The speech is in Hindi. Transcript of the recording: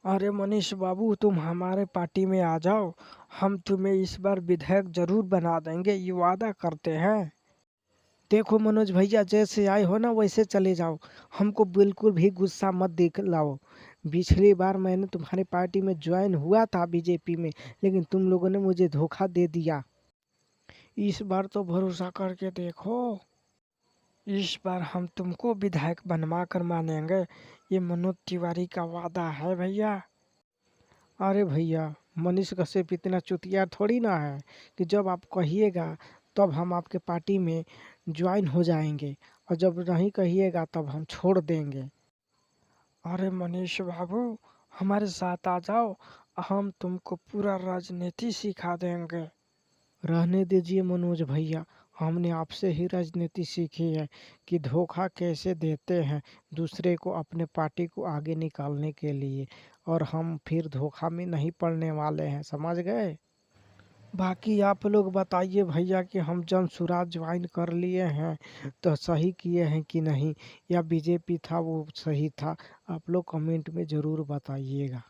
अरे मनीष बाबू, तुम हमारे पार्टी में आ जाओ। हम तुम्हें इस बार विधायक जरूर बना देंगे, ये वादा करते हैं। देखो मनोज भैया, जैसे आए हो ना वैसे चले जाओ। हमको बिल्कुल भी गुस्सा मत दिलाओ। पिछली बार मैंने तुम्हारी पार्टी में ज्वाइन हुआ था बीजेपी में, लेकिन तुम लोगों ने मुझे धोखा दे दिया। इस बार तो भरोसा करके देखो। इस बार हम तुमको विधायक बनवा कर मानेंगे। ये मनोज तिवारी का वादा है भैया। अरे भैया, मनीष कश्यप इतना चुतिया थोड़ी ना है कि जब आप कहिएगा तब हम आपके पार्टी में ज्वाइन हो जाएंगे, और जब नहीं कहिएगा तब हम छोड़ देंगे। अरे मनीष बाबू, हमारे साथ आ जाओ। हम तुमको पूरा राजनीति सिखा देंगे। रहने दीजिए मनोज भैया, हमने आपसे ही राजनीति सीखी है कि धोखा कैसे देते हैं दूसरे को अपने पार्टी को आगे निकालने के लिए। और हम फिर धोखा में नहीं पड़ने वाले हैं, समझ गए। बाकी आप लोग बताइए भैया कि हम जन सुराज ज्वाइन कर लिए हैं तो सही किए हैं कि नहीं, या बीजेपी था वो सही था। आप लोग कमेंट में ज़रूर बताइएगा।